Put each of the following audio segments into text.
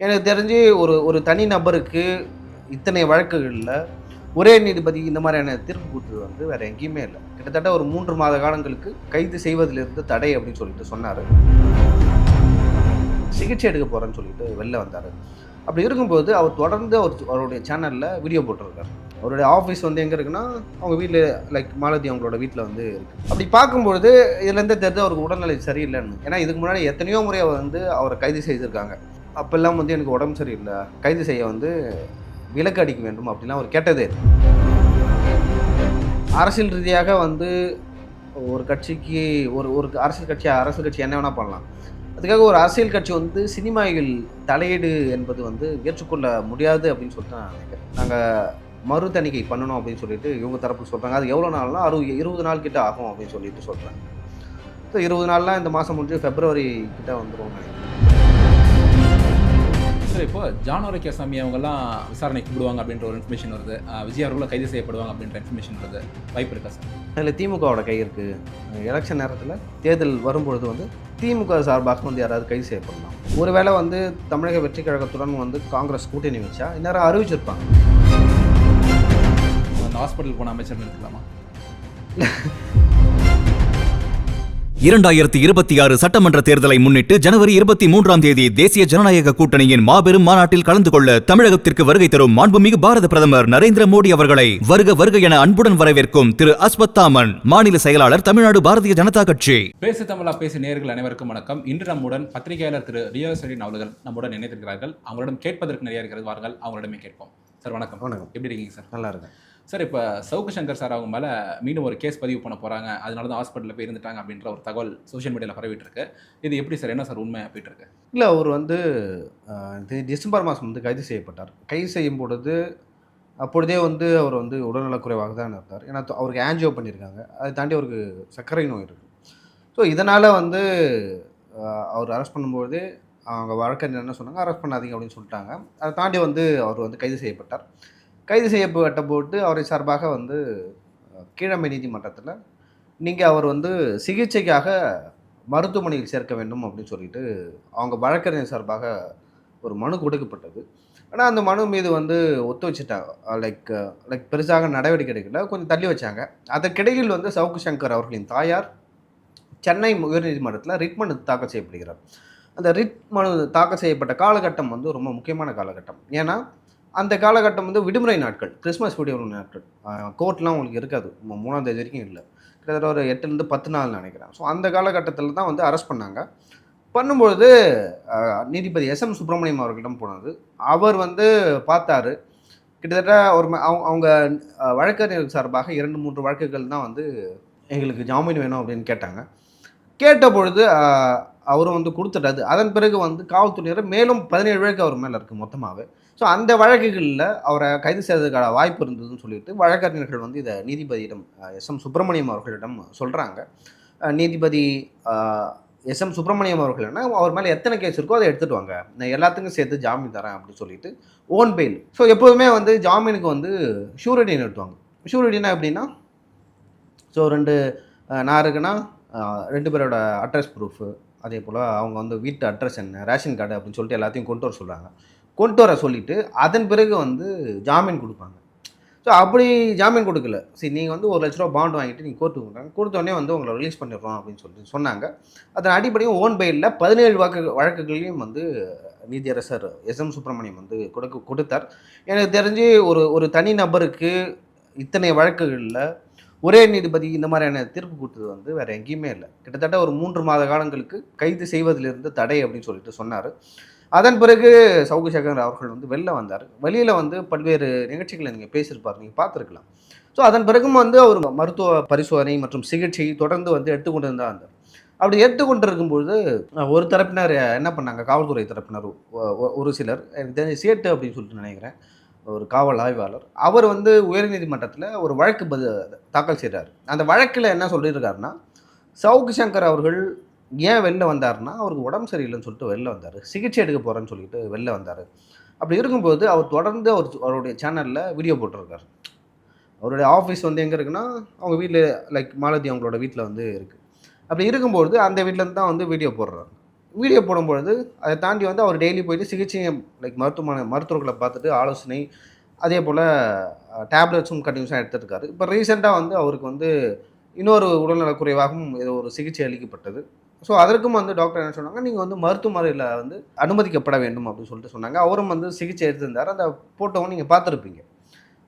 எனக்கு தெரிஞ்சு ஒரு ஒரு தனி நபருக்கு இத்தனை வழக்குகள்ல ஒரே நீதிபதி இந்த மாதிரியான தீர்ப்பு கொடுத்தது வந்து வேற எங்கேயுமே இல்லை. கிட்டத்தட்ட ஒரு 3 மாத காலங்களுக்கு கைது செய்வதிலிருந்து தடை அப்படின்னு சொல்லிட்டு சொன்னாரு. சிகிச்சை எடுக்க போறேன்னு சொல்லிட்டு வெளில வந்தாரு. அப்படி இருக்கும்போது அவர் தொடர்ந்து அவருடைய சேனல்ல வீடியோ போட்டிருக்காரு. அவருடைய ஆஃபீஸ் வந்து எங்க இருக்குன்னா, அவங்க வீட்ல லைக் மாலதி அவங்களோட வீட்ல வந்து இருக்கு. அப்படி பார்க்கும்பொழுது இதுலேருந்தே தெரியுது அவருக்கு உடல்நிலை சரியில்லைன்னு. ஏன்னா இதுக்கு முன்னாடி எத்தனையோ முறை அவர் வந்து அவரை கைது செய்திருக்காங்க. அப்பெல்லாம் வந்து எனக்கு உடம்பு சரியில்லை, கைது செய்ய வந்து விலக்கு அளிக்க வேண்டும் அப்படிலாம் அவர் கேட்டதே இல்ல. அரசியல் ரீதியாக வந்து ஒரு கட்சிக்கு ஒரு ஒரு அரசியல் கட்சி என்ன வேணா பண்ணலாம். அதுக்காக ஒரு அரசியல் கட்சி வந்து சினிமாவில் தலையீடு என்பது வந்து ஏற்றுக்கொள்ள முடியாது அப்படின்னு சொல்லிட்டு நான் நினைக்கிறேன். நாங்கள் மறு தணிக்கை பண்ணணும் அப்படின்னு சொல்லிட்டு இவங்க தரப்பு சொல்கிறாங்க. அது எவ்வளோ நாள்னா 20 நாள் கிட்ட ஆகும் அப்படின்னு சொல்லிட்டு சொல்கிறாங்க. ஸோ 20 நாள்லாம் இந்த மாதம் முடிஞ்சு பிப்ரவரி கிட்ட வந்துடும் நினைக்கிறேன். சார், இப்போ ஜான் ஆரோக்கியசாமி அவங்கெல்லாம் விசாரணைக்கு கூப்பிடுவாங்க அப்படின்ற ஒரு இன்ஃபர்மேஷன் வருது. விஜய் அவர்களும் கைது செய்யப்படுவாங்க அப்படின்ற இன்ஃபர்மேஷன் வருது. வாய்ப்பு இருக்கா சார்? அதில் திமுகவோட கை இருக்குது. எலெக்ஷன் நேரத்தில் தேர்தல் வரும்பொழுது வந்து திமுக சார்பாக வந்து யாராவது கைது செய்யப்படலாம். ஒருவேளை வந்து தமிழக வெற்றி கழகத்துடன் வந்து காங்கிரஸ் கூட்டணி வச்சா இந்நேரம் அறிவிச்சிருப்பாங்க. அந்த ஹாஸ்பிட்டல் போன அமைச்சர் இருக்கலாமா? 2026 சட்டமன்ற தேர்தலை முன்னிட்டு ஜனவரி 23ஆம் தேதி தேசிய ஜனநாயக கூட்டணியின் மாபெரும் மாநாட்டில் கலந்து கொள்ள தமிழகத்திற்கு வருகை தரும் மாண்புமிகு பாரத பிரதமர் நரேந்திர மோடி அவர்களை வருக வருக என அன்புடன் வரவேற்கும் திரு அஸ்வத்தாமன், மாநில செயலாளர், தமிழ்நாடு பாரதிய ஜனதா கட்சி. பேசு தமிழா பேசு நேயர்கள் அனைவருக்கும் வணக்கம். இன்று நம்முடன் பத்திரிகையாளர் திரு ரியோ செலின் அவர்கள் நம்முடன் இணைந்திருக்கிறார்கள். அவங்களிடம் கேட்பதற்கு நிறைய இருக்கிறது, வாருங்கள் அவங்களிடமே கேட்போம். சார் வணக்கம். வணக்கம். எப்படி இருக்கீங்க சார்? நல்லா இருக்கேன் சார். இப்போ சவுக்கு சங்கர் சார் அவங்க மேலே மீண்டும் ஒரு கேஸ் பதிவு பண்ண போகிறாங்க, அதனால தான் ஹாஸ்பிட்டலில் போய் இருந்துட்டாங்க அப்படின்ற ஒரு தகவல் சோஷியல் மீடியாவில் பரவிட்டு இருக்கு. இது எப்படி சார், என்ன சார் உண்மை போயிட்டு இருக்கு? இல்லை, அவர் வந்து டிசம்பர் மாதம் வந்து கைது செய்யப்பட்டார். கைது செய்யும் பொழுது அப்பொழுதே வந்து அவர் வந்து உடல்நலக்குறைவாக தான் இருந்தார். ஏன்னா அவருக்கு ஆன்ஜியோ பண்ணியிருக்காங்க. அதை தாண்டி அவருக்கு சர்க்கரை நோய் இருக்குது. ஸோ இதனால் வந்து அவர் அரெஸ்ட் பண்ணும்போது அவங்க வழக்கறிஞர் என்ன சொன்னாங்க, அரெஸ்ட் பண்ணாதீங்க அப்படின்னு சொல்லிட்டாங்க. அதை தாண்டி வந்து அவர் வந்து கைது செய்யப்பட்டார். கைது செய்யப்பட்ட போட்டு அவரை சார்பாக வந்து கீழமை நீதிமன்றத்தில் நீங்கள் அவர் வந்து சிகிச்சைக்காக மருத்துவமனையில் சேர்க்க வேண்டும் அப்படின்னு சொல்லிட்டு அவங்க வழக்கறிஞர் சார்பாக ஒரு மனு கொடுக்கப்பட்டது. ஆனால் அந்த மனு மீது வந்து ஒத்து வச்சுட்டாங்க. லைக் பெருசாக நடவடிக்கை எடுக்கல, கொஞ்சம் தள்ளி வச்சாங்க. அதற்கிடையில் வந்து சவுக்கு சங்கர் அவர்களின் தாயார் சென்னை உயர்நீதிமன்றத்தில் ரிட் மனு தாக்கல் செய்யப்படுகிறார். அந்த ரிட் மனு தாக்கல் செய்யப்பட்ட காலகட்டம் வந்து ரொம்ப முக்கியமான காலகட்டம். ஏன்னா அந்த காலகட்டம் வந்து விடுமுறை நாட்கள், கிறிஸ்மஸ் விடுமுறை நாட்கள். கோர்ட்லாம் உங்களுக்கு இருக்காது, 3ஆம் தேதி வரைக்கும் இல்லை, கிட்டத்தட்ட ஒரு 8லேருந்து 10 நாள் நினைக்கிறேன். ஸோ அந்த காலகட்டத்தில் தான் வந்து அரெஸ்ட் பண்ணாங்க. பண்ணும்பொழுது நீதிபதி எஸ்எம் சுப்பிரமணியம் அவர்களிடம் போனது. அவர் வந்து பார்த்தாரு. கிட்டத்தட்ட ஒரு அவங்க வழக்கறிஞர் சார்பாக 2-3 வழக்குகள் தான் வந்து எங்களுக்கு ஜாமீன் வேணும் அப்படின்னு கேட்டாங்க. கேட்ட பொழுது அவரும் வந்து கொடுத்துட்டாரு. அதன் பிறகு வந்து காவல்துறையினர் மேலும் 17 வழக்கு அவர் மேலே இருக்குது மொத்தமாகவே. ஸோ அந்த வழக்குகளில் அவரை கைது செய்வதற்கான வாய்ப்பு இருந்ததுன்னு சொல்லிட்டு வழக்கறிஞர்கள் வந்து இதை நீதிபதியிடம் எஸ்எம் சுப்பிரமணியம் அவர்களிடம் சொல்கிறாங்க. நீதிபதி எஸ்எம் சுப்பிரமணியம் அவர்கள் என்ன, அவர் மேலே எத்தனை கேஸ் இருக்கோ அதை எடுத்துகிட்டு வாங்க, நான் எல்லாத்துக்கும் சேர்த்து ஜாமீன் தரேன் அப்படின்னு சொல்லிட்டு ஓன் பெயில். ஸோ எப்போதுமே வந்து ஜாமீனுக்கு வந்து ஷூரிட்டி நிறுத்துவாங்க. ஷூரிட்டினா எப்படின்னா, ஸோ நான் இருக்குன்னா 2 பேரோட அட்ரஸ் ப்ரூஃபு, அதே போல் அவங்க வந்து வீட்டு அட்ரஸ் என்ன, ரேஷன் கார்டு அப்படின்னு சொல்லிட்டு எல்லாத்தையும் கொண்டு வர சொல்கிறாங்க. கொண்டு வர சொல்லிவிட்டு அதன் பிறகு வந்து ஜாமீன் கொடுப்பாங்க. ஸோ அப்படி ஜாமீன் கொடுக்கல, சரி நீங்கள் வந்து ₹1,00,000 பாண்ட் வாங்கிட்டு நீங்கள் கோர்ட்டுக்கு கொடுத்தாங்க, கொடுத்தோடனே வந்து உங்களை ரிலீஸ் பண்ணிடுறோம் அப்படின்னு சொல்லிட்டு சொன்னாங்க. அதன் அடிப்படையும் ஓன் பெயிலில் 17 வழக்குகளையும் வந்து நீதியரசர் எஸ்எம் சுப்பிரமணியம் வந்து கொடுத்தார். எனக்கு தெரிஞ்சு ஒரு ஒரு தனி நபருக்கு இத்தனை வழக்குகளில் ஒரே நீதிபதி இந்த மாதிரியான தீர்ப்பு கொடுத்தது வந்து வேறு எங்கேயுமே இல்லை. கிட்டத்தட்ட ஒரு 3 மாத காலங்களுக்கு கைது செய்வதிலிருந்து தடை அப்படின்னு சொல்லிட்டு சொன்னார். அதன் பிறகு சவுக்கு சங்கர் அவர்கள் வந்து வெளில வந்தார். வெளியில் வந்து பல்வேறு நிகழ்ச்சிகளை நீங்கள் பேசியிருப்பார், நீங்கள் பார்த்துருக்கலாம். ஸோ அதன் பிறகும் வந்து அவர் மருத்துவ பரிசோதனை மற்றும் சிகிச்சை தொடர்ந்து வந்து எடுத்துக்கொண்டு தான் இருந்தார். அப்படி எடுத்துக்கொண்டு இருக்கும்பொழுது ஒரு தரப்பினர் என்ன பண்ணாங்க, காவல்துறை தரப்பினர் ஒரு சிலர், எனக்கு தெரிஞ்ச சேட்டு அப்படின்னு சொல்லிட்டு நினைக்கிறேன், ஒரு காவல் ஆய்வாளர், அவர் வந்து உயர்நீதிமன்றத்தில் ஒரு வழக்கு தாக்கல் செய்கிறார். அந்த வழக்கில் என்ன சொல்லியிருக்காருன்னா, சவுக்கு சங்கர் அவர்கள் ஏன் வெளில வந்தார்னா, அவருக்கு உடம்பு சரியில்லைன்னு சொல்லிட்டு வெளில வந்தார், சிகிச்சை எடுக்க போகிறேன்னு சொல்லிட்டு வெளில வந்தார். அப்படி இருக்கும்போது அவர் தொடர்ந்து அவருடைய சேனலில் வீடியோ போட்டிருக்கார். அவருடைய ஆஃபீஸ் வந்து எங்கே இருக்குன்னா, அவங்க வீட்டில் லைக் மாலதி அவங்களோட வீட்டில் வந்து இருக்குது. அப்படி இருக்கும்போது அந்த வீட்டிலேருந்து தான் வந்து வீடியோ போடுறாரு. வீடியோ போடும்பொழுது அதை தாண்டி வந்து அவர் டெய்லி போயிட்டு சிகிச்சை லைக் மருத்துவர்களை பார்த்துட்டு ஆலோசனை, அதே போல் டேப்லெட்ஸும் கண்டினியூஸாக எடுத்துருக்காரு. இப்போ ரீசெண்டாக வந்து அவருக்கு வந்து இன்னொரு உடல்நலக்குறைவாகவும் ஏதோ ஒரு சிகிச்சை அளிக்கப்பட்டது. ஸோ அதற்கும் வந்து டாக்டர் என்ன சொன்னாங்க, நீங்கள் வந்து மருத்துவமனையில் வந்து அனுமதிக்கப்பட வேண்டும் அப்படின்னு சொல்லிட்டு சொன்னாங்க. அவரும் வந்து சிகிச்சை எடுத்திருந்தார். அந்த ஃபோட்டோவும் நீங்கள் பார்த்துருப்பீங்க.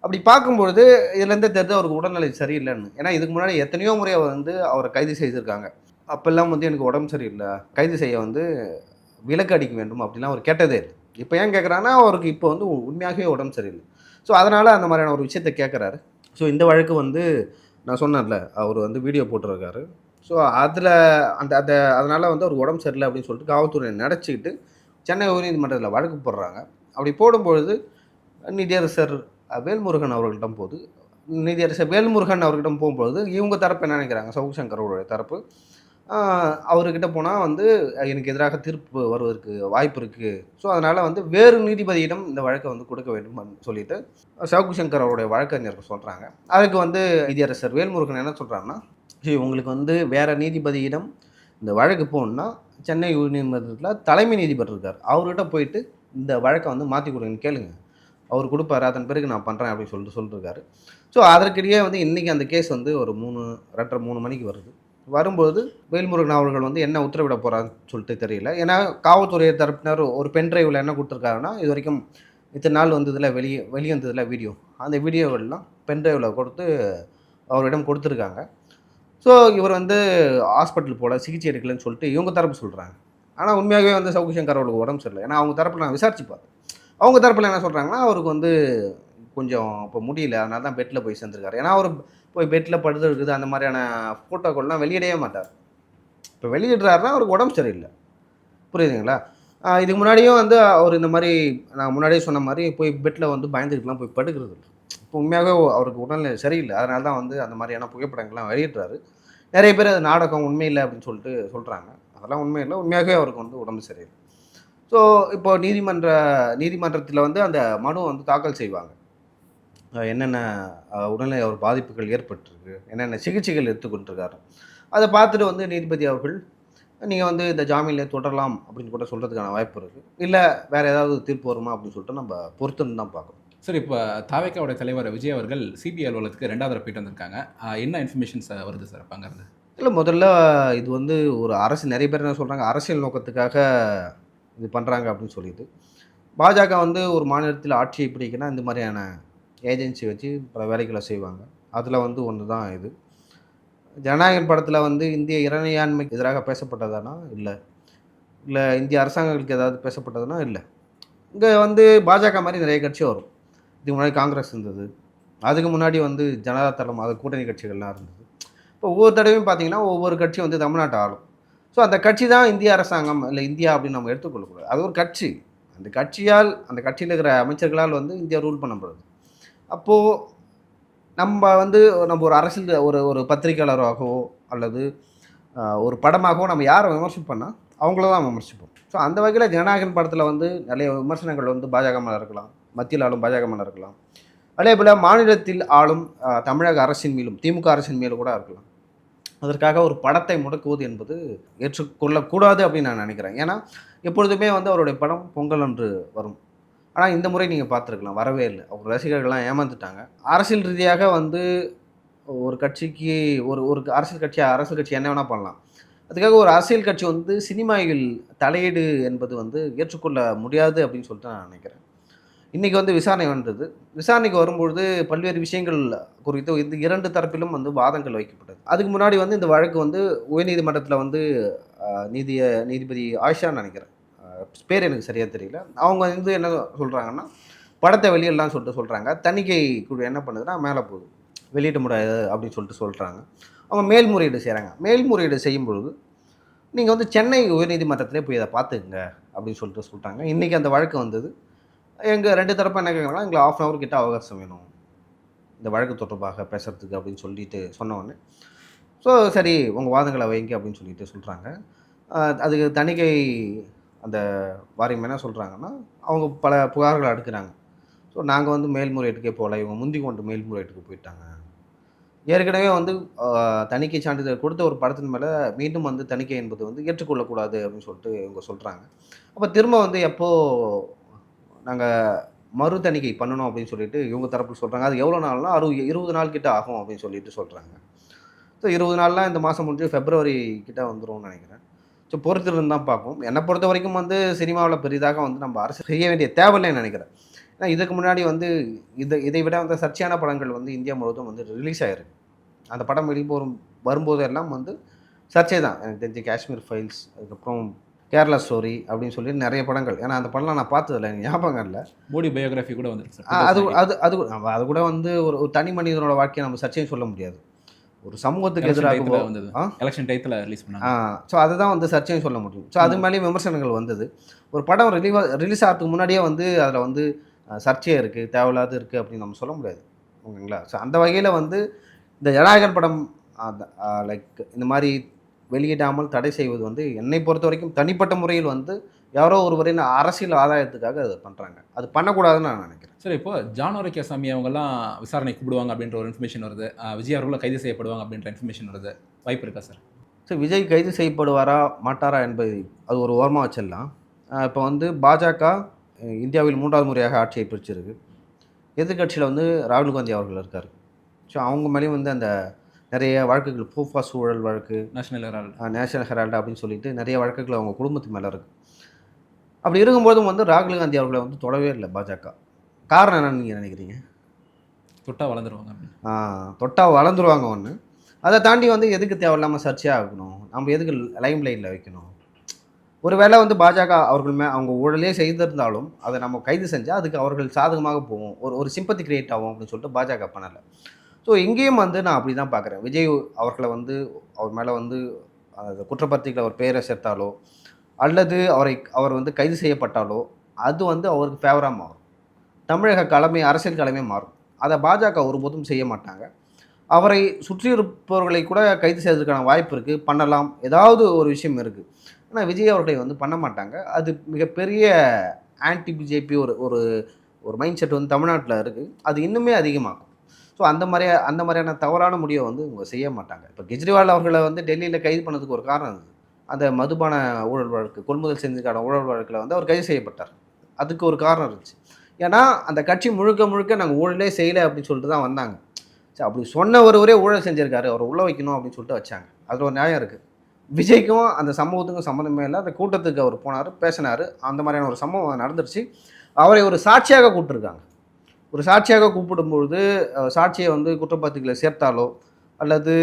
அப்படி பார்க்கும்பொழுது இதுலேருந்தே தெரியுது அவருக்கு உடல்நிலை சரியில்லைன்னு. ஏன்னா இதுக்கு முன்னாடி எத்தனையோ முறை அவர் வந்து அவரை கைது செய்திருக்காங்க. அப்பெல்லாம் வந்து எனக்கு உடம்பு சரியில்லை, கைது செய்ய வந்து விலக்கு அடிக்க வேண்டும் அப்படிலாம் அவர் கேட்டதே இல்லை. இப்போ ஏன் கேட்குறாங்கன்னா, அவருக்கு இப்போ வந்து உண்மையாகவே உடம்பு சரியில்லை. ஸோ அதனால் அந்த மாதிரியான ஒரு விஷயத்த கேட்குறாரு. ஸோ இந்த வழக்கு வந்து நான் சொன்னேன்ல, அவர் வந்து வீடியோ போட்டிருக்காரு. ஸோ அதில் அந்த அந்த அதனால் வந்து அவருக்கு உடம்பு சரியில்லை அப்படின்னு சொல்லிட்டு காவல்துறையை நடிச்சுக்கிட்டு சென்னை உயர்நீதிமன்றத்தில் வழக்கு போடுறாங்க. அப்படி போடும்பொழுது நீதியரசர் வேல்முருகன் அவர்களிடம் போகுது. நீதியரசர் வேல்முருகன் அவர்களிடம் போகும்பொழுது இவங்க தரப்பு என்ன நினைக்கிறாங்க, சவுக் சங்கர் அவருடைய தரப்பு அவர்கிட்ட போனால் வந்து எனக்கு எதிராக தீர்ப்பு வருவதற்கு வாய்ப்பு இருக்குது. ஸோ அதனால் வந்து வேறு நீதிபதியிடம் இந்த வழக்கை வந்து கொடுக்க வேண்டும் சொல்லிட்டு சவுக் சங்கர் அவருடைய வழக்கறிஞர்கள் சொல்கிறாங்க. அதுக்கு வந்து நீதியரசர் வேல்முருகன் என்ன சொல்கிறாங்கன்னா, உங்களுக்கு வந்து வேறு நீதிபதியிடம் இந்த வழக்கு போகணுன்னா சென்னை உயர்நீதிமன்றத்தில் தலைமை நீதிபதி இருக்கார், அவர்கிட்ட போயிட்டு இந்த வழக்கை வந்து மாற்றி கொடுங்கன்னு கேளுங்க, அவர் கொடுப்பாரு, அதன் பிறகு நான் பண்ணுறேன் அப்படின்னு சொல்லியிருக்காரு. ஸோ அதற்கிடையே வந்து இன்றைக்கி அந்த கேஸ் வந்து ஒரு 2:30 மணிக்கு வருது. வரும்போது வேல்முருகன் அவர்கள் வந்து என்ன உத்தரவிட போகிறான்னு சொல்லிட்டு தெரியல. ஏன்னா காவல்துறை தரப்பினர் ஒரு பென் டிரைவில் என்ன கொடுத்துருக்காருன்னா, இது வரைக்கும் இத்தனை நாள் வந்ததில் வெளிவந்ததில் வீடியோ, அந்த வீடியோவெல்லாம் பென் டிரைவில் கொடுத்து அவரிடம் கொடுத்துருக்காங்க. ஸோ இவர் வந்து ஹாஸ்பிட்டல் போல் சிகிச்சை எடுக்கலன்னு சொல்லிட்டு இவங்க தரப்பு சொல்கிறாங்க. ஆனால் உண்மையாகவே வந்து சவுக் சங்கர் அவர்களுக்கு உடம்பு சரியில்லை. ஏன்னா அவங்க தரப்பில் நான் விசாரிச்சு பார்த்தேன். அவங்க தரப்பில் என்ன சொல்கிறாங்கன்னா, அவருக்கு வந்து கொஞ்சம் இப்போ முடியல, அதனால தான் பெட்டில் போய் சேர்ந்துருக்காரு. ஏன்னா அவர் போய் பெட்டில் படுத்து இருக்குது அந்த மாதிரியான ஃபோட்டோக்கள்லாம் வெளியிடவே மாட்டார். இப்போ வெளியிடுறாருன்னா அவருக்கு உடம்பு சரியில்லை. புரியுதுங்களா? இதுக்கு முன்னாடியும் வந்து அவர் இந்த மாதிரி நான் முன்னாடியே சொன்ன மாதிரி போய் பெட்டில் வந்து பயந்துக்கிட்டுலாம் போய் படுக்கிறது இல்லை. இப்போ உண்மையாகவே அவருக்கு உடல்நிலை சரியில்லை. அதனால தான் வந்து அந்த மாதிரியான புகைப்படங்கள்லாம் வெளியிடுறாரு. நிறைய பேர் அது நாடகம், உண்மை இல்லை அப்படின்னு சொல்லிட்டு சொல்கிறாங்க. அதெல்லாம் உண்மை இல்லை. உண்மையாகவே அவருக்கு வந்து உடம்பு சரியில்லை. ஸோ இப்போ நீதிமன்றத்தில் வந்து அந்த மனு வந்து தாக்கல் செய்வாங்க. என்னென்ன உடல்நிலை அவர் பாதிப்புகள் ஏற்பட்டிருக்கு, என்னென்ன சிகிச்சைகள் எடுத்துக்கொண்டிருக்காரு, அதை பார்த்துட்டு வந்து நீதிபதி அவர்கள் நீங்கள் வந்து இந்த ஜாமீனில் தொடரலாம் அப்படின்னு கூட சொல்கிறதுக்கான வாய்ப்பு இருக்குது. இல்லை வேறு ஏதாவது தீர்ப்பு வருமா அப்படின்னு சொல்லிட்டு நம்ம பொறுத்துன்னு தான் பார்க்கணும். சார், இப்போ தாவேக்காவோட தலைவர் விஜய் அவர்கள் சிபிஐ அலுவலகத்துக்கு 2வது தடவை போயிட்டு வந்திருக்காங்க. என்ன இன்ஃபர்மேஷன்ஸ் வருது சார் அப்போ அங்கேருந்து? இல்லை, முதல்ல இது வந்து ஒரு நிறைய பேர் என்ன சொல்கிறாங்க, அரசியல் நோக்கத்துக்காக இது பண்ணுறாங்க அப்படின்னு சொல்லிட்டு. பாஜக வந்து ஒரு மாநிலத்தில் ஆட்சியை பிடிக்கனா இந்த மாதிரியான ஏஜென்சி வச்சு பல வேலைகளை செய்வாங்க. அதில் வந்து ஒன்று தான் இது. ஜனநாயகன் படத்தில் வந்து இந்திய இறையாண்மைக்கு எதிராக பேசப்பட்டதானா? இல்லை. இல்லை இந்திய அரசாங்கங்களுக்கு ஏதாவது பேசப்பட்டதுன்னா? இல்லை. இங்கே வந்து பாஜக மாதிரி நிறைய கட்சி வரும். இதுக்கு முன்னாடி காங்கிரஸ் இருந்தது, அதுக்கு முன்னாடி வந்து ஜனதா தளம், அது கூட்டணி கட்சிகள்லாம் இருந்தது. இப்போ ஒவ்வொரு தடவையும் பார்த்தீங்கன்னா ஒவ்வொரு கட்சி வந்து தமிழ்நாட்டை ஆளும். ஸோ அந்த கட்சி தான் இந்திய அரசாங்கம், இல்லை இந்தியா அப்படின்னு நம்ம எடுத்துக்கொள்ளக்கூடாது. அது ஒரு கட்சி. அந்த கட்சியில் இருக்கிற அமைச்சர்களால் வந்து இந்தியா ரூல் பண்ணப்படுது. அப்போது நம்ம ஒரு அரசியல் ஒரு பத்திரிகையாளராகவோ அல்லது ஒரு படமாகவோ நம்ம யாரை விமர்சிப்போம்னா அவங்கள தான் விமர்சிப்போம். ஸோ அந்த வகையில் ஜனநாயகன் படத்தில் வந்து நிறைய விமர்சனங்கள் வந்து பாஜக மேலே இருக்கலாம், மத்தியில் ஆளும் பாஜக மேலே இருக்கலாம். அதே போல் மாநிலத்தில் ஆளும் தமிழக அரசின் மேலும் திமுக அரசின் மேலும் கூட இருக்கலாம். அதற்காக ஒரு படத்தை முடக்குவது என்பது ஏற்றுக்கொள்ளக்கூடாது அப்படின்னு நான் நினைக்கிறேன். ஏன்னா எப்பொழுதுமே வந்து அவருடைய படம் பொங்கல் அன்று வரும். ஆனால் இந்த முறை நீங்கள் பார்த்துருக்கலாம், வரவே இல்லை. அவர் ரசிகர்கள்லாம் ஏமாந்துட்டாங்க. அரசியல் ரீதியாக வந்து ஒரு கட்சிக்கு ஒரு அரசியல் கட்சி என்ன வேணால் பண்ணலாம். அதுக்காக ஒரு அரசியல் கட்சி வந்து சினிமாவில் தலையீடு என்பது வந்து ஏற்றுக்கொள்ள முடியாது அப்படின்னு சொல்லிட்டு நான் நினைக்கிறேன். இன்றைக்கி வந்து விசாரணை வந்தது. விசாரணைக்கு வரும்பொழுது பல்வேறு விஷயங்கள் குறித்து இந்த 2 தரப்பிலும் வந்து வாதங்கள் வைக்கப்பட்டது. அதுக்கு முன்னாடி வந்து இந்த வழக்கு வந்து உயர்நீதிமன்றத்தில் வந்து நீதிபதி ஆயிஷான்னு நினைக்கிறேன், பேர் எனக்கு சரியாக தெரியல. அவங்க வந்து என்ன சொல்கிறாங்கன்னா, படத்தை வெளியிடலாம்னு சொல்லிட்டு சொல்கிறாங்க. தணிக்கை குழு என்ன பண்ணுதுன்னா மேலே போகுது, வெளியிட முடியாது அப்படின்னு சொல்லிட்டு சொல்கிறாங்க. அவங்க மேல்முறையீடு செய்கிறாங்க. மேல்முறையீடு செய்யும்பொழுது நீங்கள் வந்து சென்னை உயர்நீதிமன்றத்திலே போய் அதை பார்த்துக்குங்க அப்படின்னு சொல்லிட்டாங்க. இன்றைக்கி அந்த வழக்கு வந்தது. எங்கள் 2 தரப்பும் என்ன கேட்குறாங்கன்னா, எங்களுக்கு 1/2 hour கிட்ட அவகாசம் வேணும் இந்த வழக்கு தொடர்பாக பேசுகிறதுக்கு அப்படின்னு சொல்லிட்டு சொன்னோடனே, ஸோ சரி உங்கள் வாதங்களை வைங்க அப்படின்னு சொல்லிட்டு சொல்கிறாங்க. அதுக்கு தணிக்கை அந்த வாரியம் என்ன சொல்கிறாங்கன்னா, அவங்க பல புகார்களை அடுக்குறாங்க. ஸோ நாங்கள் வந்து மேல்முறையீட்டுக்கே போகல, இவங்க முந்தி கொண்டு மேல்முறையீட்டுக்கு போயிட்டாங்க, ஏற்கனவே வந்து தணிக்கை சான்றிதழ் கொடுத்த ஒரு படத்தின் மேலே மீண்டும் வந்து தணிக்கை என்பது வந்து ஏற்றுக்கொள்ளக்கூடாது அப்படின்னு சொல்லிட்டு இவங்க சொல்கிறாங்க. அப்போ திரும்ப வந்து எப்போ நாங்கள் மறு தணிக்கை பண்ணணும் அப்படின்னு சொல்லிட்டு இவங்க தரப்பில் சொல்கிறாங்க. அது எவ்வளோ நாள்னா 20 நாள் கிட்ட ஆகும் அப்படின்னு சொல்லிட்டு சொல்கிறாங்க. ஸோ 20 நாள்லாம் இந்த மாதம் முடிஞ்சு பிப்ரவரி கிட்ட வந்துரும்னு நினைக்கிறேன். ஸோ பொறுத்திருந்து தான் பார்ப்போம். என்னை பொறுத்த வரைக்கும் வந்து சினிமாவில் பெரிதாக வந்து நம்ம அரசு செய்ய வேண்டிய தேவையில்லைன்னு நினைக்கிறேன். ஏன்னா இதுக்கு முன்னாடி வந்து இதை விட வந்து சர்ச்சையான படங்கள் வந்து இந்தியா முழுவதும் வந்து ரிலீஸ் ஆகிருக்கு. அந்த படம் வரும்போது எல்லாம் வந்து சர்ச்சை தான். எனக்கு தெரிஞ்சு காஷ்மீர் ஃபைல்ஸ், அதுக்கப்புறம் கேரளா ஸ்டோரி அப்படின்னு சொல்லி நிறைய படங்கள். ஏன்னா அந்த படம்லாம் நான் பார்த்ததில்ல, எனக்கு ஞாபகம் இல்லை. மோடி பயோகிராஃபி கூட வந்துருக்கு சார். அது அது அது அது கூட வந்து ஒரு தனி மனிதனோட வாழ்க்கையை நம்ம சர்ச்சையும் சொல்ல முடியாது. ஒரு சமூகத்துக்கு எதிராக வந்தது. எலெக்ஷன் டயத்தில் ரிலீஸ் பண்ணாங்க. ஸோ அதுதான் வந்து சர்ச்சையும் சொல்ல முடியும். ஸோ அது மேலேயும் விமர்சனங்கள் வந்தது. ஒரு படம் ரிலீஸ் ஆகிறதுக்கு முன்னாடியே வந்து அதில் வந்து சர்ச்சையாக இருக்குது, தேவையில்லாது இருக்குது அப்படின்னு நம்ம சொல்ல முடியாது. ஓகேங்களா? ஸோ அந்த வகையில் வந்து இந்த ஜனநாயகன் படம் லைக் இந்த மாதிரி வெளியிடாமல் தடை செய்வது வந்து என்னை பொறுத்த வரைக்கும் தனிப்பட்ட முறையில் வந்து யாரோ ஒருவரின் அரசியல் ஆதாயத்துக்காக அதை பண்ணுறாங்க. அது பண்ணக்கூடாதுன்னு நான் நினைக்கிறேன். சார், இப்போ ஜான் கேசாமி அவங்கெல்லாம் விசாரணை கூப்பிடுவாங்க அப்படின்ற ஒரு இன்ஃபர்மேஷன் வருது. விஜய் அவர்களும் கைது செய்யப்படுவாங்க அப்படின்ற இன்ஃபர்மேஷன் வருது. வாய்ப்பு இருக்கா சார்? ஸோ விஜய் கைது செய்யப்படுவாரா மாட்டாரா என்பது அது ஒரு ஓரமாக வச்சிடலாம். இப்போ வந்து பாஜக இந்தியாவில் 3வது முறையாக ஆட்சியை பிடிச்சிருக்கு. எதிர்கட்சியில் வந்து ராகுல் காந்தி அவர்கள் இருக்கார். ஸோ அவங்க மேலேயும் வந்து அந்த நிறைய வழக்குகள், பூஃபா சூழல் வழக்கு, நேஷனல் ஹெரால்டு அப்படின்னு சொல்லிட்டு நிறைய வழக்குகள் அவங்க குடும்பத்து மேலே இருக்குது. அப்படி இருக்கும்போதும் வந்து ராகுல் காந்தி அவர்களை வந்து தொடவே இல்லை பாஜக. காரணம் என்னன்னு நீங்கள் நினைக்கிறீங்க? தொட்டா வளர்ந்துருவாங்க. தொட்டா வளர்ந்துருவாங்க ஒன்று. அதை தாண்டி வந்து எதுக்கு தேவையில்லாமல் சர்ச்சையாக ஆகணும்? நம்ம எதுக்கு லைம் லைனில் வைக்கணும்? ஒரு வேளை வந்து பாஜக அவர்கள் அவங்க ஊழலே செய்திருந்தாலும் அதை நம்ம கைது செஞ்சால் அதுக்கு அவர்கள் சாதகமாக போவோம், ஒரு சிம்பத்தி கிரியேட் ஆகும் அப்படின்னு சொல்லிட்டு பாஜக பண்ணலை. ஸோ இங்கேயும் வந்து நான் அப்படி தான் பார்க்குறேன். விஜய் அவர்களை வந்து அவர் மேலே வந்து குற்றப்பத்திரிக்கையில் அவர் பெயரை சேர்த்தாலோ அல்லது அவர் வந்து கைது செய்யப்பட்டாலோ அது வந்து அவருக்கு ஃபேவராக மாறும். தமிழக அரசியல் களமே மாறும். அதை பாஜக ஒருபோதும் செய்ய மாட்டாங்க. அவரை சுற்றியிருப்பவர்களை கூட கைது செய்வதற்கான வாய்ப்பு இருக்குது, பண்ணலாம், ஏதாவது ஒரு விஷயம் இருக்குது. ஆனால் விஜய் அவர்களை வந்து பண்ண மாட்டாங்க. அது மிகப்பெரிய ஆன்டி பிஜேபி ஒரு ஒரு மைண்ட் செட் வந்து தமிழ்நாட்டில் இருக்குது. அது இன்னுமே அதிகமாகும். ஸோ அந்த மாதிரியான தவறான முடிவை வந்து இவங்க செய்ய மாட்டாங்க. இப்போ கெஜ்ரிவால் அவர்களை வந்து டெல்லியில் கைது பண்ணதுக்கு ஒரு காரணம் இருக்குது. அந்த மதுபான ஊழல் வழக்கு, கொள்முதல் செஞ்சதுக்கான ஊழல் வழக்கில் வந்து அவர் கைது செய்யப்பட்டார். அதுக்கு ஒரு காரணம் இருந்துச்சு. ஏன்னா அந்த கட்சி முழுக்க நாங்கள் ஊழலே செய்யலை அப்படின்னு சொல்லிட்டு தான் வந்தாங்க. சரி, அப்படி சொன்ன ஒருவரே ஊழல் செஞ்சுருக்காரு, அவரை உள்ளே வைக்கணும் அப்படின்னு சொல்லிட்டு வச்சாங்க. அதில் ஒரு நியாயம் இருக்குது. விஜய்க்கும் அந்த சம்பவத்துக்கும் சம்மந்தமே இல்லை. அந்த கூட்டத்துக்கு அவர் போனார், பேசினார். அந்த மாதிரியான ஒரு சம்பவம் நடந்துருச்சு. அவரை ஒரு சாட்சியாக கூப்பிட்டுருக்காங்க. ஒரு சாட்சியாக கூப்பிடும்பொழுது சாட்சியை வந்து குற்றப்பத்திரிக்கைகளை சேர்த்தாலோ அல்லது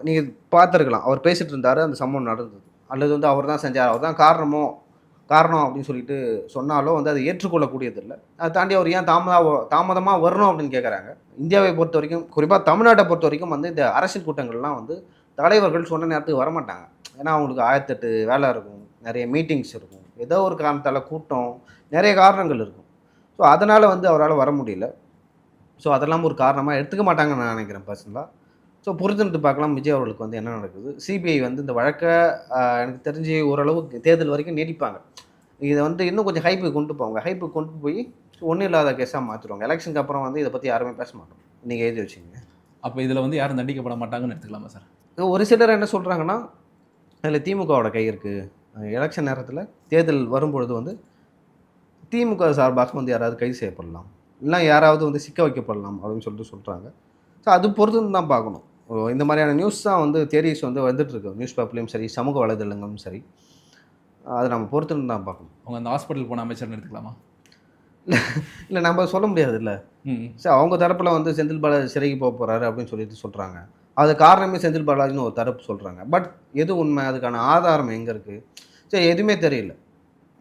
நீங்கள் பார்த்துருக்கலாம், அவர் பேசிகிட்டு இருந்தார், அந்த சம்பவம் நடந்தது, அல்லது வந்து அவர் தான் செஞ்சார், அவர் தான் காரணம் அப்படின்னு சொல்லிட்டு சொன்னாலும் வந்து அதை ஏற்றுக்கொள்ளக்கூடியதில்லை. அதை தாண்டி அவர் ஏன் தாமதமாக வரணும் அப்படின்னு கேட்குறாங்க. இந்தியாவை பொறுத்த வரைக்கும், குறிப்பாக தமிழ்நாட்டை பொறுத்த வரைக்கும் வந்து இந்த அரசியல் கூட்டங்கள்லாம் வந்து தலைவர்கள் சொன்ன நேரத்துக்கு வரமாட்டாங்க. ஏன்னா அவங்களுக்கு 1008 வேலை இருக்கும், நிறைய மீட்டிங்ஸ் இருக்கும், ஏதோ ஒரு காரணத்தால் கூட்டம், நிறைய காரணங்கள் இருக்கும். ஸோ அதனால் வந்து அவரால் வர முடியல. ஸோ அதெல்லாம் ஒரு காரணமாக எடுத்துக்க மாட்டாங்கன்னு நான் நினைக்கிறேன் பர்சனலாக. ஸோ பொறுத்திருந்து பார்க்கலாம் விஜய் அவர்களுக்கு வந்து என்ன நடக்குது. சிபிஐ வந்து இந்த வழக்கை எனக்கு தெரிஞ்சு ஓரளவுக்கு தேர்தல் வரைக்கும் நீடிப்பாங்க. இதை வந்து இன்னும் கொஞ்சம் ஹைப்புக்கு கொண்டு போய் ஒன்றும் இல்லாத கேஸாக மாற்றிடுவாங்க. எலெக்ஷனுக்கு அப்புறம் வந்து இதை பற்றி யாருமே பேச மாட்டோம். நீங்கள் எழுதி வச்சுங்க. அப்போ இதில் வந்து யாரும் தண்டிக்கப்பட மாட்டாங்கன்னு எடுத்துக்கலாமா சார்? ஒரு சிலர் என்ன சொல்கிறாங்கன்னா, அதில் திமுகவோட கை இருக்குது. எலெக்ஷன் நேரத்தில் தேர்தல் வரும்பொழுது வந்து திமுக சார்பாக வந்து யாராவது கைது செய்யப்படலாம், இல்லை யாராவது வந்து சிக்க வைக்கப்படலாம் அப்படின்னு சொல்கிறாங்க. ஸோ அது பொறுத்து தான் பார்க்கணும். இந்த மாதிரியான நியூஸ் தான் வந்து தியரிஸ் வந்து வந்துட்டுருக்கு, நியூஸ் பேப்பர்லேயும் சரி, சமூக வலைதளங்களும் சரி. அதை நம்ம பொறுத்துன்னு தான் பார்க்கணும். அவங்க அந்த ஹாஸ்பிட்டல் போன அமைச்சர்னு எடுத்துக்கலாமா? இல்லை நம்ம சொல்ல முடியாது. இல்லை சார், அவங்க தரப்பில் வந்து செந்தில் பாலாஜி சிறைக்கு போக போகிறாரு அப்படின்னு சொல்லிட்டு சொல்கிறாங்க. அது காரணமே செந்தில் பாலாஜின்னு ஒரு தரப்பு சொல்கிறாங்க. பட் எது உண்மை, அதுக்கான ஆதாரம் எங்கே இருக்குது? சரி, எதுவுமே தெரியல.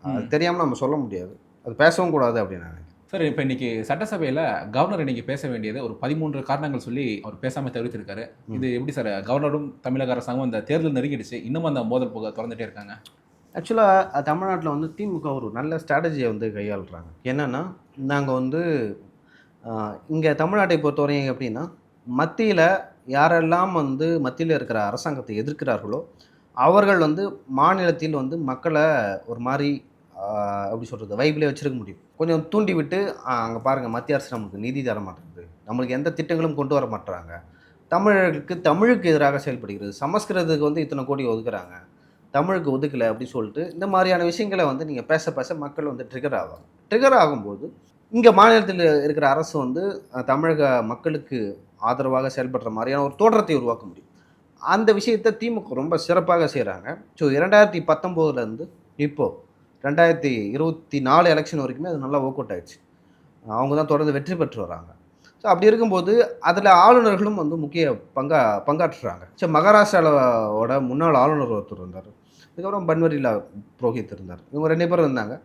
அது தெரியாமல் நம்ம சொல்ல முடியாது, அது பேசவும் கூடாது அப்படின்னு நினைக்கிறேன். சார், இப்போ இன்றைக்கி சட்டசபையில் கவர்னர் இன்றைக்கி பேச வேண்டியது ஒரு 13 காரணங்கள் சொல்லி அவர் பேசாமல் தவிர்த்திருக்காரு. இது எப்படி சார்? கவர்னரும் தமிழக அரசாங்கம் அந்த தேர்தல் நெருங்கிடுச்சு, இன்னும் அந்த மோதல் போக திறந்துட்டே இருக்காங்க. ஆக்சுவலாக தமிழ்நாட்டில் வந்து திமுக ஒரு நல்ல ஸ்ட்ராட்டஜியை வந்து கையாளுறாங்க. என்னென்னா, நாங்கள் வந்து இங்கே தமிழ்நாட்டை பொறுத்தவரையும் எப்படின்னா, மத்தியில் யாரெல்லாம் வந்து மத்தியில் இருக்கிற அரசாங்கத்தை எதிர்க்கிறார்களோ அவர்கள் வந்து மாநிலத்தில் வந்து மக்களை ஒரு மாதிரி எப்படி சொல்கிறது, வைப்பிலே வச்சுருக்க முடியும். கொஞ்சம் தூண்டி விட்டு, அங்கே பாருங்கள் மத்திய அரசு நமக்கு நிதி தர மாட்டேங்குது, நம்மளுக்கு எந்த திட்டங்களும் கொண்டு வர மாட்டுறாங்க, தமிழுக்கு எதிராக செயல்படுகிறது. சமஸ்கிருதத்துக்கு வந்து இத்தனை கோடி ஒதுக்குறாங்க, தமிழுக்கு ஒதுக்கலை அப்படின்னு சொல்லிட்டு இந்த மாதிரியான விஷயங்களை வந்து நீங்கள் பேச பேச மக்கள் வந்து ட்ரிகர் ஆவாங்க. ட்ரிகர் ஆகும்போது இங்கே மாநிலத்தில் இருக்கிற அரசு வந்து தமிழக மக்களுக்கு ஆதரவாக செயல்படுற மாதிரியான ஒரு தோற்றத்தை உருவாக்க முடியும். அந்த விஷயத்தை திமுக ரொம்ப சிறப்பாக செய்கிறாங்க. ஸோ 2019 இப்போது 2024 எலெக்ஷன் வரைக்குமே அது நல்லா ஒர்க் அவுட் ஆயிடுச்சு. அவங்க தான் தொடர்ந்து வெற்றி பெற்று வராங்க. ஸோ அப்படி இருக்கும்போது அதில் ஆளுநர்களும் வந்து முக்கிய பங்காற்றுறாங்க. ஸோ மகாராஷ்டிராவோட முன்னாள் ஆளுநர் ஒருத்தர் இருந்தார். அதுக்கப்புறம் பன்வரிலால் புரோஹித் இருந்தார். இவங்க 2 பேரும் இருந்தாங்க.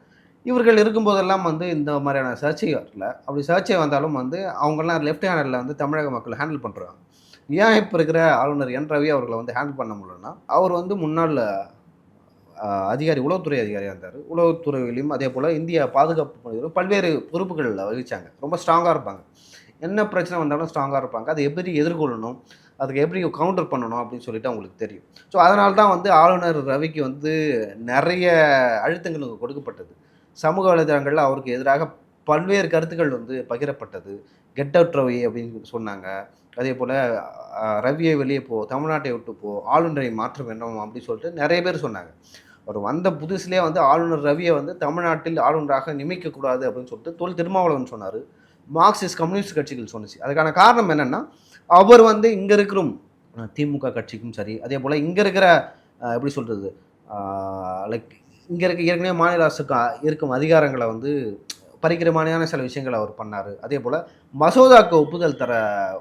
இவர்கள் இருக்கும்போதெல்லாம் வந்து இந்த மாதிரியான சர்ச்சை வரல. அப்படி சர்ச்சை வந்தாலும் வந்து அவங்கெல்லாம் லெஃப்ட் ஹேண்டரில் வந்து தமிழக மக்கள் ஹேண்டில் பண்ணுறாங்க. ஏன் இப்போ இருக்கிற ஆளுநர் என் ரவி அவர்களை வந்து ஹேண்டில் பண்ண முடியலன்னா, அவர் வந்து முன்னாள் அதிகாரி, உளவுத்துறை அதிகாரியாக இருந்தார். உளவுத்துறையிலையும் அதே போல் இந்திய பாதுகாப்பு பணியிலும் பல்வேறு பொறுப்புகளில் வகிச்சாங்க. ரொம்ப ஸ்ட்ராங்காக இருப்பாங்க. என்ன பிரச்சனை வந்தாலும் ஸ்ட்ராங்காக இருப்பாங்க. அதை எப்படி எதிர்கொள்ளணும், அதுக்கு எப்படி கவுண்டர் பண்ணணும் அப்படின்னு சொல்லிட்டு அவங்களுக்கு தெரியும். ஸோ அதனால தான் வந்து ஆளுநர் ரவிக்கு வந்து நிறைய அழுத்தங்கள் கொடுக்கப்பட்டது. சமூக வலைதளங்களில் அவருக்கு எதிராக பல்வேறு கருத்துக்கள் வந்து பகிரப்பட்டது. கெட் அவுட் ரவி அப்படின்னு சொன்னாங்க. அதே போல் ரவியை வெளியே போ, தமிழ்நாட்டை விட்டு போ, ஆளுநரை மாற்ற வேண்டும் அப்படின்னு சொல்லிட்டு நிறைய பேர் சொன்னாங்க. அவர் வந்த புதுசுலேயே வந்து ஆளுநர் ரவியை வந்து தமிழ்நாட்டில் ஆளுநராக நியமிக்கக்கூடாது அப்படின்னு சொல்லிட்டு தொல் திருமாவளவன் சொன்னார். மார்க்சிஸ்ட் கம்யூனிஸ்ட் கட்சிகள் சொன்னிச்சு. அதுக்கான காரணம் என்னென்னா, அவர் வந்து இங்கே இருக்கிற திமுக கட்சிக்கும் சரி, அதே போல் இங்கே இருக்கிற எப்படி சொல்கிறது, லைக் இங்கே இருக்க ஏற்கனவே மாநில அரசுக்கு இருக்கும் அதிகாரங்களை வந்து பறிக்கிற மாதிரியான சில விஷயங்களை அவர் பண்ணார். அதே போல் மசோதாவுக்கு ஒப்புதல் தர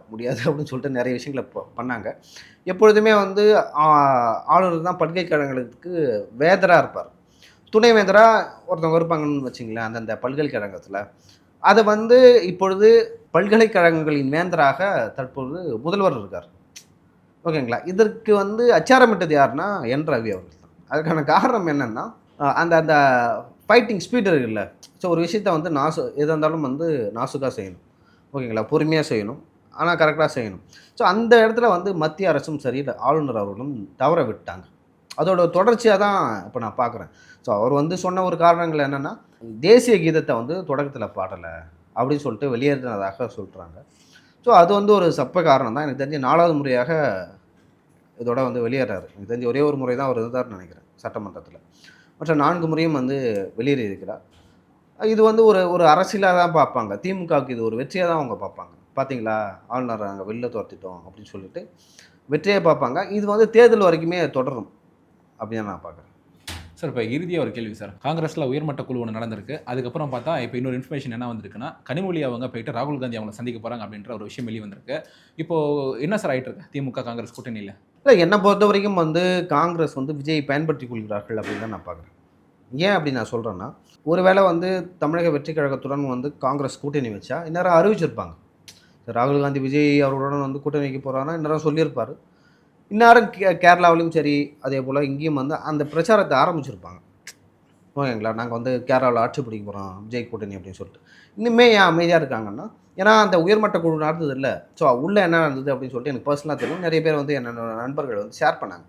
முடியாது அப்படின்னு சொல்லிட்டு நிறைய விஷயங்களை பண்ணாங்க. எப்பொழுதுமே வந்து ஆளுநர் தான் பல்கலைக்கழகங்களுக்கு வேந்தராக இருப்பார். துணை வேந்தராக ஒருத்தவங்க இருப்பாங்கன்னு வச்சிங்களேன் அந்தந்த பல்கலைக்கழகத்தில். அதை வந்து இப்பொழுது பல்கலைக்கழகங்களின் வேந்தராக தற்பொழுது முதல்வர் இருக்கார். ஓகேங்களா? இதற்கு வந்து அச்சாரமிட்டது யாருன்னா என் ரவி அவர்கள் தான். அதுக்கான காரணம் என்னென்னா, அந்த அந்த ஃபைட்டிங் ஸ்பீட் இருக்குல்ல. ஸோ ஒரு விஷயத்த வந்து எதாக இருந்தாலும் வந்து நாசுக்காக செய்யணும். ஓகேங்களா? பொறுமையாக செய்யணும், ஆனால் கரெக்டாக செய்யணும். ஸோ அந்த இடத்துல வந்து மத்திய அரசும் சரி, இல்லை ஆளுநர் அவர்களும் தவற விட்டாங்க. அதோட தொடர்ச்சியாக தான் இப்போ நான் பார்க்குறேன். ஸோ அவர் வந்து சொன்ன ஒரு காரணங்கள் என்னென்னா, தேசிய கீதத்தை வந்து தொடக்கத்தில் பாடலை அப்படின்னு சொல்லிட்டு வெளியேறினதாக சொல்கிறாங்க. ஸோ அது வந்து ஒரு சப்ப காரணம் தான். எனக்கு தெரிஞ்சு 4வது முறையாக இதோட வந்து வெளியேறாரு. எனக்கு தெரிஞ்சு ஒரே ஒரு முறை தான் அவர் இருந்தார்னு நினைக்கிறேன் சட்டமன்றத்தில். மற்ற 4 முறையும் வந்து வெளியேறி இருக்கிறார். இது வந்து ஒரு அரசியலாக தான் பார்ப்பாங்க. திமுகவுக்கு இது ஒரு வெற்றியாக தான் அவங்க பார்ப்பாங்க. பார்த்தீங்களா, ஆளுநர் நாங்கள் வெளில துரத்திட்டோம் அப்படின்னு சொல்லிட்டு வெற்றியை பார்ப்பாங்க. இது வந்து தேர்தல் வரைக்குமே தொடரும் அப்படின்னு நான் பார்க்குறேன். சார், இப்போ இறுதியாக ஒரு கேள்வி சார். காங்கிரஸில் உயர்மட்ட குழு ஒன்று நடந்திருக்கு. அதுக்கப்புறம் பார்த்தா இப்போ இன்னொரு இன்ஃபர்மேஷன் என்ன வந்திருக்குன்னா, கனிமொழி அவங்க போயிட்டு ராகுல் காந்தி அவங்களை சந்திக்க போகிறாங்க அப்படின்ற ஒரு விஷயம் வெளியே வந்திருக்கு. இப்போது என்ன சார் ஆகிட்டு இருக்கு திமுக காங்கிரஸ் கூட்டணியில்? இல்லை, என்னை பொறுத்த வரைக்கும் வந்து காங்கிரஸ் வந்து விஜயை பயன்படுத்தி கொள்கிறார்கள் அப்படின்னு தான் நான் பார்க்குறேன். ஏன் அப்படி நான் சொல்கிறேன்னா, ஒருவேளை வந்து தமிழக வெற்றி கழகத்துடன் வந்து காங்கிரஸ் கூட்டணி வச்சா இந்நேரம் அறிவிச்சிருப்பாங்க. ராகுல் காந்தி விஜய் அவர்களுடன் வந்து கூட்டணி வைக்க போகிறாங்கன்னா இந்நேரம் சொல்லியிருப்பார். இந்நேரம் கேரளாவிலும் சரி, அதே போல் இங்கேயும் வந்து அந்த பிரச்சாரத்தை ஆரம்பிச்சிருப்பாங்க. ஓகேங்களா? நாங்கள் வந்து கேரளாவில் ஆட்சி பிடிக்க போகிறோம் விஜய் கூட்டணி அப்படின்னு சொல்லிட்டு. இன்னுமே ஏன் அமைதியாக இருக்காங்கன்னா, ஏன்னா அந்த உயர்மட்ட குழு நடந்தது இல்லை. ஸோ உள்ளே என்ன நடந்தது அப்படின்னு சொல்லிட்டு எனக்கு பர்சனலாக தெரியும். நிறைய பேர் வந்து என்னோட நண்பர்கள் வந்து ஷேர் பண்ணாங்க.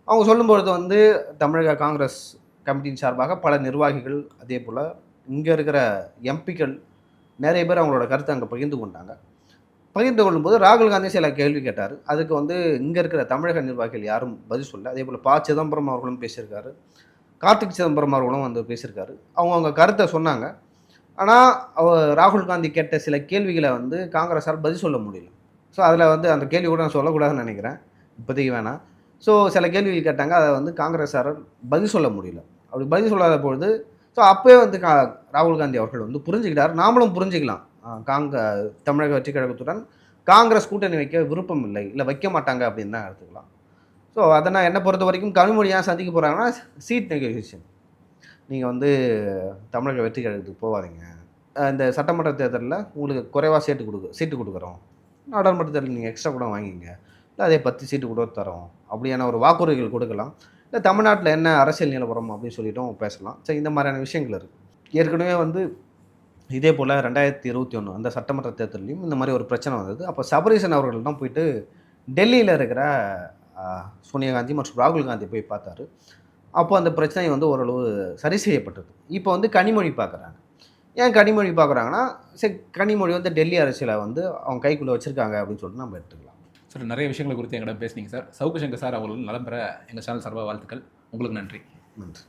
அவங்க சொல்லும்பொழுது வந்து தமிழக காங்கிரஸ் கமிட்டியின் சார்பாக பல நிர்வாகிகள், அதே போல் இங்கே இருக்கிற எம்பிக்கள் நிறைய பேர் அவங்களோட கருத்தை அங்கே பகிர்ந்து கொண்டாங்க. பகிர்ந்து கொள்ளும்போது ராகுல் காந்தி சில கேள்வி கேட்டார். அதுக்கு வந்து இங்கே இருக்கிற தமிழக நிர்வாகிகள் யாரும் பதில் சொல்ல. அதே போல் சிதம்பரம் அவர்களும் பேசியிருக்காரு, கார்த்திக் சிதம்பரம் அவர்களும் வந்து பேசியிருக்காரு. அவங்க கருத்தை சொன்னாங்க. ஆனால் ராகுல் காந்தி கேட்ட சில கேள்விகளை வந்து காங்கிரஸால் பதில் சொல்ல முடியல. ஸோ அதில் வந்து அந்த கேள்வி கூட நான் சொல்லக்கூடாதுன்னு நினைக்கிறேன், இப்போதைக்கு வேணாம். ஸோ சில கேள்விகள் கேட்டாங்க, அதை வந்து காங்கிரஸாரால் பதில் சொல்ல முடியல. அப்படி பதில் சொல்லாத பொழுது ஸோ அப்போயே வந்து ராகுல் காந்தி அவர்கள் வந்து புரிஞ்சுக்கிட்டார். நாமளும் புரிஞ்சுக்கலாம், தமிழக வெற்றி கழகத்துடன் காங்கிரஸ் கூட்டணி வைக்க விருப்பம் இல்லை, இல்லை வைக்க மாட்டாங்க அப்படின்னு தான் எடுத்துக்கலாம். ஸோ அதை நான் என்னை பொறுத்த வரைக்கும் கனிமொழி ஏன் சந்திக்க போகிறாங்கன்னா, சீட் நெகோசியேஷன். நீங்கள் வந்து தமிழக வெற்றி கழகத்துக்கு போகாதீங்க, இந்த சட்டமன்ற தேர்தலில் உங்களுக்கு குறைவாக சீட்டு கொடுக்குறோம், நாடாளுமன்ற தேர்தலில் நீங்கள் எக்ஸ்ட்ரா கூட வாங்கிங்க, இல்லை அதே 10 சீட்டு கூட தரோம் அப்படியான ஒரு வாக்குறுதிகள் கொடுக்கலாம். இல்லை தமிழ்நாட்டில் என்ன அரசியல் நிலவரம் அப்படின்னு சொல்லிட்டும் பேசலாம். சரி, இந்த மாதிரியான விஷயங்கள் இருக்குது. ஏற்கனவே வந்து இதே போல் 2021 அந்த சட்டமன்ற தேர்தலையும் இந்த மாதிரி ஒரு பிரச்சனை வந்தது. அப்போ சபரீசன் அவர்கள் தான் போயிட்டு டெல்லியில் இருக்கிற சோனியா காந்தி மற்றும் ராகுல் காந்தி போய் பார்த்தாரு. அப்போ அந்த பிரச்சனை வந்து ஓரளவு சரி செய்யப்பட்டது. இப்போ வந்து கனிமொழி பார்க்குறாங்க. ஏன் கனிமொழி பார்க்குறாங்கன்னா, சரி, கனிமொழி வந்து டெல்லி அரசியலை வந்து அவங்க கைக்குள்ளே வச்சுருக்காங்க அப்படின்னு சொல்லிட்டு நம்ம எடுத்துக்கலாம். சார் நிறைய விஷயங்களை குறித்து எங்கிட்ட பேசுனீங்க சார். சவுக்கு சங்கர் சார் அவர்கள் நலம் பெற எங்கள் சேனல் சார்பாக வாழ்த்துக்கள். உங்களுக்கு நன்றி. நன்றி.